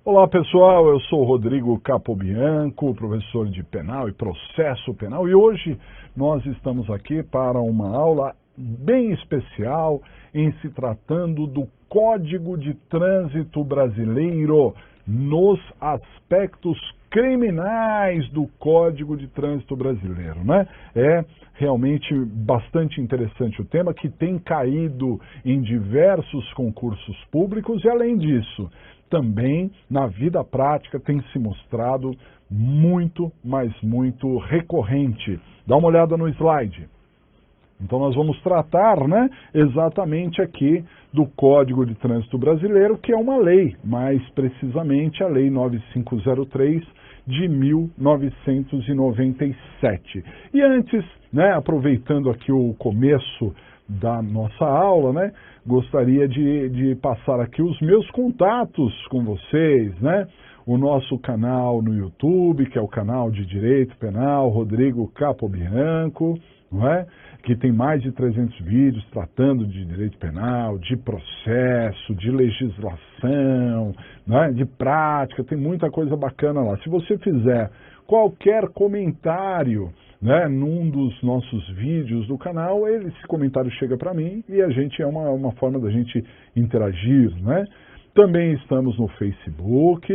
Olá pessoal, eu sou Rodrigo Capobianco, professor de penal e processo penal, e hoje nós estamos aqui para uma aula bem especial em se tratando do Código de Trânsito Brasileiro nos aspectos criminais do Código de Trânsito Brasileiro, né? É realmente bastante interessante o tema, que tem caído em diversos concursos públicos e, além disso, também na vida prática tem se mostrado muito, mas muito recorrente. Dá uma olhada no slide. Então nós vamos tratar, né, exatamente aqui do Código de Trânsito Brasileiro, que é uma lei, mais precisamente a Lei 9503 de 1997. E antes, né, aproveitando aqui o começo da nossa aula, né, gostaria de passar aqui os meus contatos com vocês, né? O nosso canal no YouTube, que é o canal de Direito Penal, Rodrigo Capobianco, não é? Que tem mais de 300 vídeos tratando de direito penal, de processo, de legislação, né? De prática, tem muita coisa bacana lá. Se você fizer qualquer comentário, né, num dos nossos vídeos do canal, esse comentário chega para mim e a gente é uma forma da gente interagir, né? Também estamos no Facebook,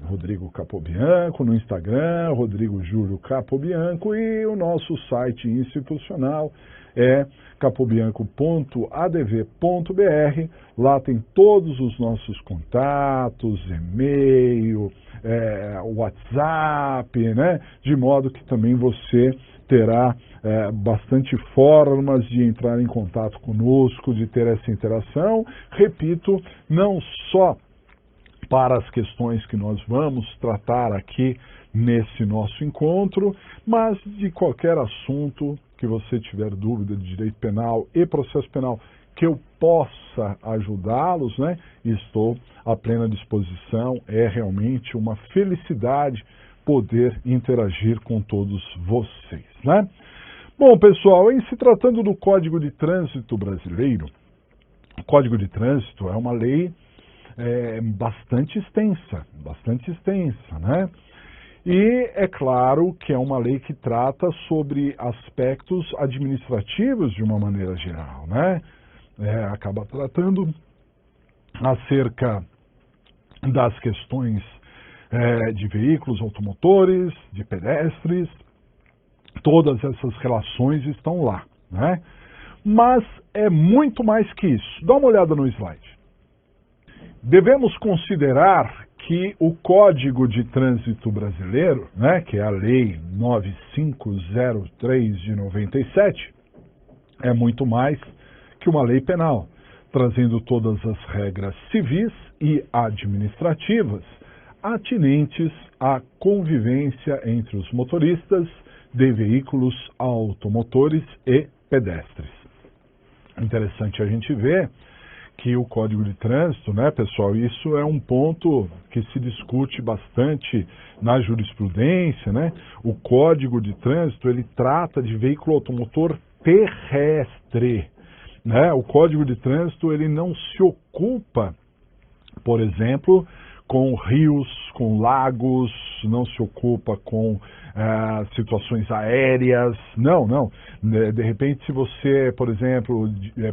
Rodrigo Capobianco, no Instagram, Rodrigo Júlio Capobianco, e o nosso site institucional é capobianco.adv.br. Lá tem todos os nossos contatos, e-mail, WhatsApp, né? De modo que também você terá bastante formas de entrar em contato conosco, de ter essa interação. Repito, não só para as questões que nós vamos tratar aqui nesse nosso encontro, mas de qualquer assunto que você tiver dúvida de direito penal e processo penal que eu possa ajudá-los, né? Estou à plena disposição. É realmente uma felicidade poder interagir com todos vocês, né? Bom, pessoal, em se tratando do Código de Trânsito Brasileiro, o Código de Trânsito é uma lei bastante extensa, né? E é claro que é uma lei que trata sobre aspectos administrativos de uma maneira geral, né? Acaba tratando acerca das questões de veículos automotores, de pedestres, todas essas relações estão lá, né? Mas é muito mais que isso. Dá uma olhada no slide. Devemos considerar que o Código de Trânsito Brasileiro, né, que é a Lei 9503 de 97, é muito mais que uma lei penal, trazendo todas as regras civis e administrativas atinentes à convivência entre os motoristas de veículos automotores e pedestres. Interessante a gente ver que o Código de Trânsito, né, pessoal, isso é um ponto que se discute bastante na jurisprudência, né? O Código de Trânsito, ele trata de veículo automotor terrestre, né? O Código de Trânsito, ele não se ocupa, por exemplo, com rios, com lagos, não se ocupa com situações aéreas, não. De repente, se você, por exemplo,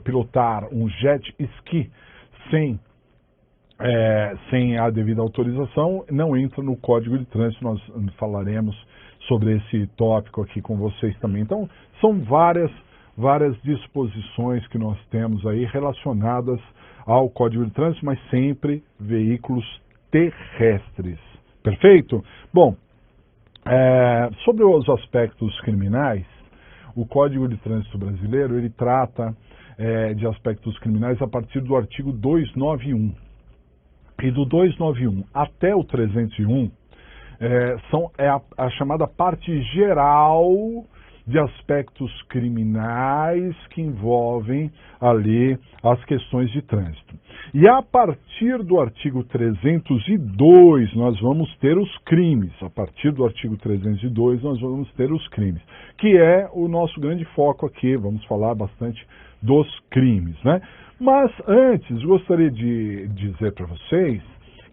pilotar um jet ski sem a devida autorização, não entra no Código de Trânsito. Nós falaremos sobre esse tópico aqui com vocês também. Então, são várias disposições que nós temos aí relacionadas ao Código de Trânsito, mas sempre veículos terrestres. Perfeito? Bom, sobre os aspectos criminais, o Código de Trânsito Brasileiro, ele trata de aspectos criminais a partir do artigo 291. E do 291 até o 301 é a chamada parte geral de aspectos criminais que envolvem ali as questões de trânsito. E a partir do artigo 302 nós vamos ter os crimes. A partir do artigo 302 nós vamos ter os crimes, que é o nosso grande foco aqui. Vamos falar bastante dos crimes, né? Mas antes, gostaria de dizer para vocês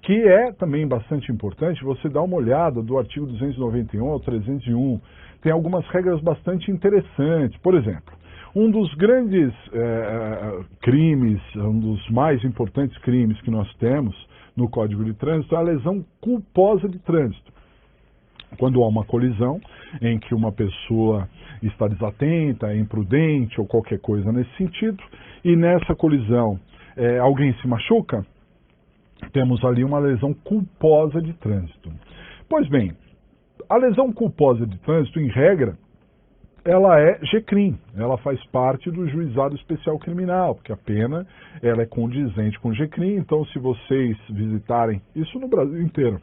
que é também bastante importante você dar uma olhada do artigo 291 ao 301. Tem algumas regras bastante interessantes. Por exemplo, um dos grandes crimes, um dos mais importantes crimes que nós temos no Código de Trânsito é a lesão culposa de trânsito. Quando há uma colisão em que uma pessoa está desatenta, imprudente ou qualquer coisa nesse sentido, e nessa colisão alguém se machuca, temos ali uma lesão culposa de trânsito. Pois bem, a lesão culposa de trânsito, em regra, ela é G-Crim, ela faz parte do juizado especial criminal, porque a pena ela é condizente com G-Crim, então se vocês visitarem, isso no Brasil inteiro,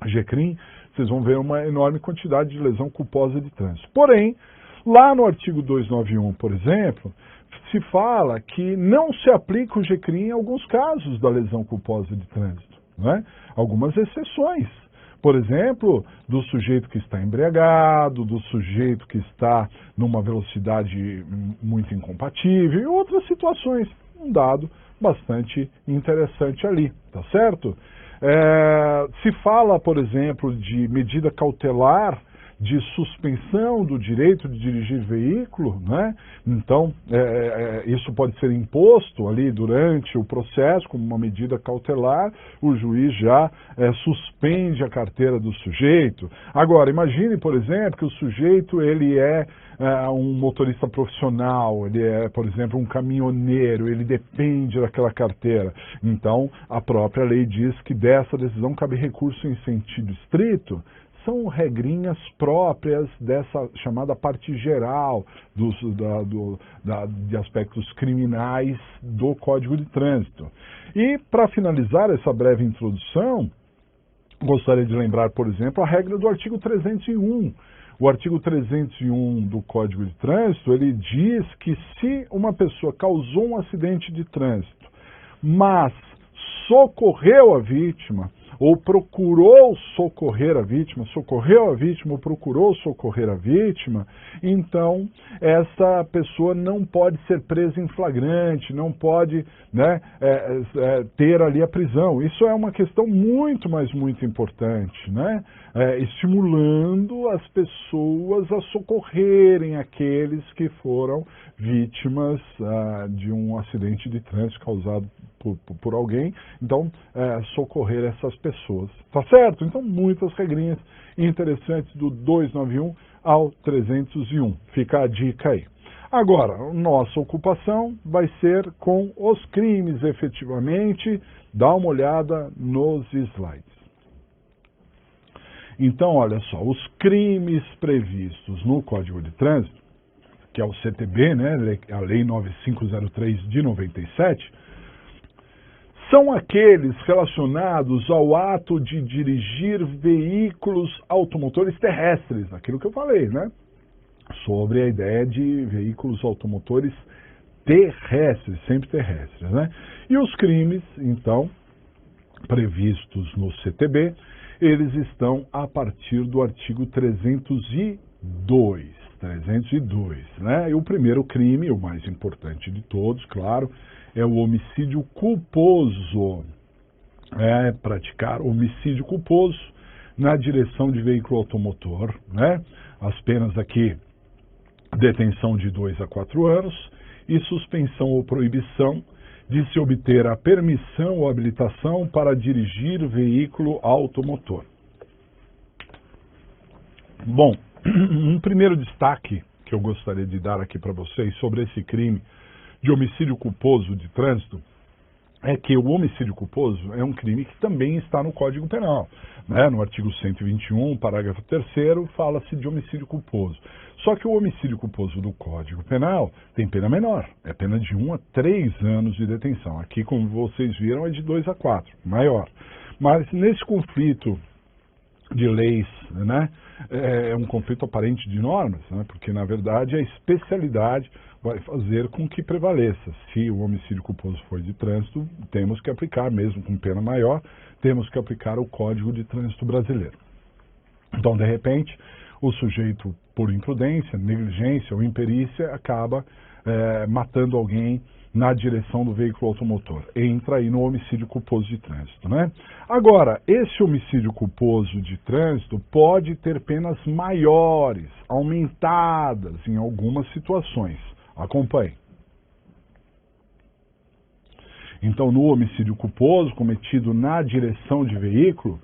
G-Crim, vocês vão ver uma enorme quantidade de lesão culposa de trânsito. Porém, lá no artigo 291, por exemplo, se fala que não se aplica o G-Crim em alguns casos da lesão culposa de trânsito, né? Algumas exceções. Por exemplo, do sujeito que está embriagado, do sujeito que está numa velocidade muito incompatível e outras situações. Um dado bastante interessante ali, tá certo? Se fala, por exemplo, de medida cautelar de suspensão do direito de dirigir veículo, né? Então, isso pode ser imposto ali durante o processo como uma medida cautelar, o juiz já suspende a carteira do sujeito. Agora, imagine, por exemplo, que o sujeito ele é um motorista profissional, ele é, por exemplo, um caminhoneiro, ele depende daquela carteira. Então, a própria lei diz que dessa decisão cabe recurso em sentido estrito. São regrinhas próprias dessa chamada parte geral de aspectos criminais do Código de Trânsito. E, para finalizar essa breve introdução, gostaria de lembrar, por exemplo, a regra do artigo 301. O artigo 301 do Código de Trânsito, ele diz que se uma pessoa causou um acidente de trânsito, mas socorreu a vítima, ou procurou socorrer a vítima, socorreu a vítima ou procurou socorrer a vítima, então essa pessoa não pode ser presa em flagrante, não pode, né, ter ali a prisão. Isso é uma questão muito, mas muito importante, né? Estimulando as pessoas a socorrerem aqueles que foram vítimas de um acidente de trânsito causado por alguém, então socorrer essas pessoas, tá certo? Então muitas regrinhas interessantes do 291 ao 301, fica a dica aí. Agora, nossa ocupação vai ser com os crimes efetivamente, dá uma olhada nos slides. Então, olha só, os crimes previstos no Código de Trânsito, que é o CTB, né, a Lei 9503 de 97, são aqueles relacionados ao ato de dirigir veículos automotores terrestres, aquilo que eu falei, né? Sobre a ideia de veículos automotores terrestres, sempre terrestres, né? E os crimes, então, previstos no CTB, eles estão a partir do artigo 302, né? E o primeiro crime, o mais importante de todos, claro, é o homicídio culposo. Praticar homicídio culposo na direção de veículo automotor, né? As penas aqui, detenção de 2 a 4 anos e suspensão ou proibição de se obter a permissão ou habilitação para dirigir veículo automotor. Bom, um primeiro destaque que eu gostaria de dar aqui para vocês sobre esse crime de homicídio culposo de trânsito é que o homicídio culposo é um crime que também está no Código Penal, né? No artigo 121, parágrafo 3º, fala-se de homicídio culposo. Só que o homicídio culposo do Código Penal tem pena menor, é pena de 1 a 3 anos de detenção. Aqui, como vocês viram, é de 2 a 4, maior. Mas nesse conflito de leis, né, é um conflito aparente de normas, né, porque na verdade a especialidade vai fazer com que prevaleça. Se o homicídio culposo for de trânsito, temos que aplicar, mesmo com pena maior, temos que aplicar o Código de Trânsito brasileiro. Então, de repente, o sujeito, por imprudência, negligência ou imperícia, acaba matando alguém na direção do veículo automotor. Entra aí no homicídio culposo de trânsito, né? Agora, esse homicídio culposo de trânsito pode ter penas maiores, aumentadas em algumas situações. Acompanhe. Então, no homicídio culposo cometido na direção de veículo,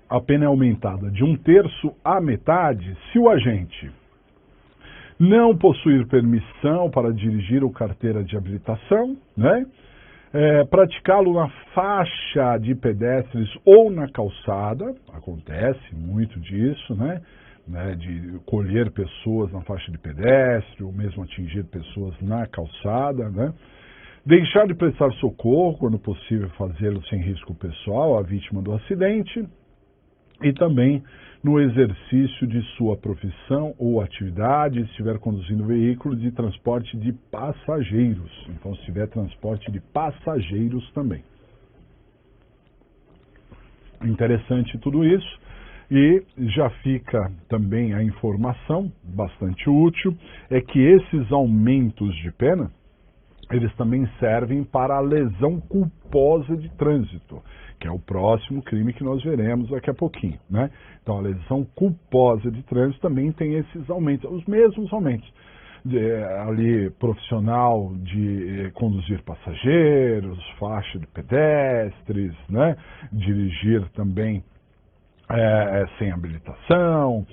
a pena é aumentada de 1/3 à metade se o agente não possuir permissão para dirigir ou carteira de habilitação, né? Praticá-lo na faixa de pedestres ou na calçada, acontece muito disso, né? De colher pessoas na faixa de pedestre ou mesmo atingir pessoas na calçada, né? Deixar de prestar socorro, quando possível fazê-lo sem risco pessoal, à vítima do acidente, e também no exercício de sua profissão ou atividade, se estiver conduzindo veículo de transporte de passageiros. Então, se tiver transporte de passageiros também. Interessante tudo isso. E já fica também a informação, bastante útil, é que esses aumentos de pena, eles também servem para a lesão culposa de trânsito, que é o próximo crime que nós veremos daqui a pouquinho, né? Então, a lesão culposa de trânsito também tem esses aumentos, os mesmos aumentos. Ali, profissional de conduzir passageiros, faixa de pedestres, né? Dirigir também sem habilitação,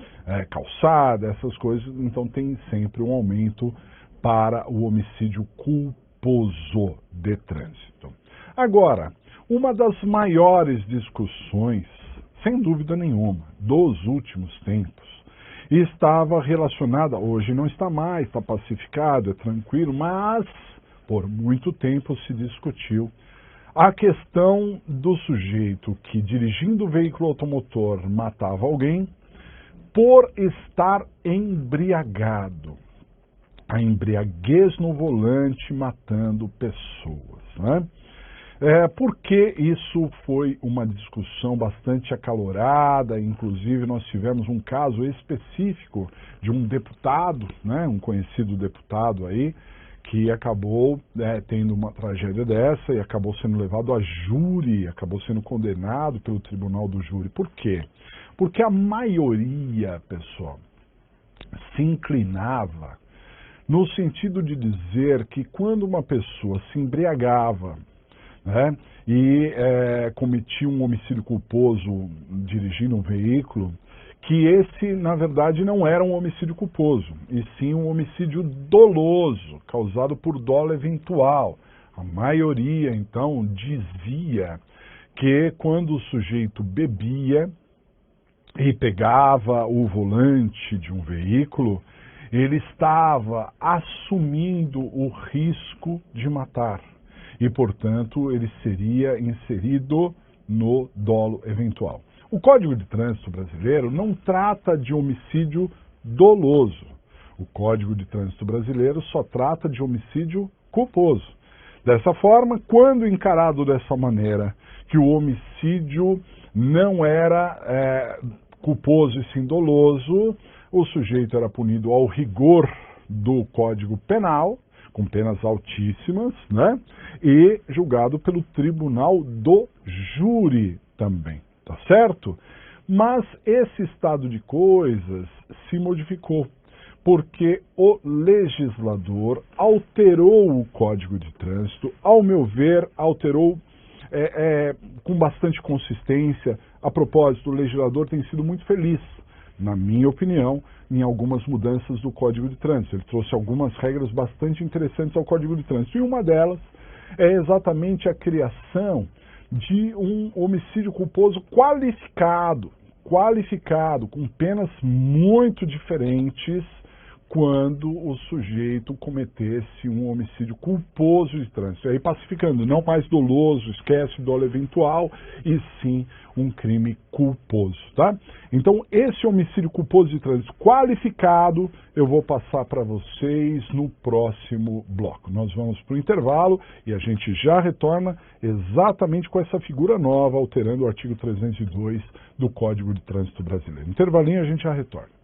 calçada, essas coisas. Então, tem sempre um aumento para o homicídio culposo de trânsito. Agora, uma das maiores discussões, sem dúvida nenhuma, dos últimos tempos, estava relacionada, hoje não está mais, está pacificado, é tranquilo, mas por muito tempo se discutiu a questão do sujeito que, dirigindo o veículo automotor, matava alguém por estar embriagado. A embriaguez no volante matando pessoas, né? Porque isso foi uma discussão bastante acalorada, inclusive nós tivemos um caso específico de um deputado, né, um conhecido deputado aí, que acabou tendo uma tragédia dessa e acabou sendo levado a júri, acabou sendo condenado pelo tribunal do júri. Por quê? Porque a maioria, pessoal, se inclinava no sentido de dizer que quando uma pessoa se embriagava, né, e cometia um homicídio culposo dirigindo um veículo, que esse, na verdade, não era um homicídio culposo, e sim um homicídio doloso, causado por dolo eventual. A maioria, então, dizia que quando o sujeito bebia e pegava o volante de um veículo, ele estava assumindo o risco de matar e, portanto, ele seria inserido no dolo eventual. O Código de Trânsito brasileiro não trata de homicídio doloso. O Código de Trânsito brasileiro só trata de homicídio culposo. Dessa forma, quando encarado dessa maneira, que o homicídio não era culposo e sim doloso, o sujeito era punido ao rigor do Código Penal, com penas altíssimas, né? E julgado pelo Tribunal do Júri também, tá certo? Mas esse estado de coisas se modificou, porque o legislador alterou o Código de Trânsito, ao meu ver, alterou com bastante consistência. A propósito, o legislador tem sido muito feliz, na minha opinião, em algumas mudanças do Código de Trânsito. Ele trouxe algumas regras bastante interessantes ao Código de Trânsito, e uma delas é exatamente a criação de um homicídio culposo qualificado, com penas muito diferentes quando o sujeito cometesse um homicídio culposo de trânsito. Aí pacificando, não mais doloso, esquece o dolo eventual, e sim um crime culposo, tá? Então, esse homicídio culposo de trânsito qualificado, eu vou passar para vocês no próximo bloco. Nós vamos para o intervalo e a gente já retorna exatamente com essa figura nova, alterando o artigo 302 do Código de Trânsito Brasileiro. Intervalinho, a gente já retorna.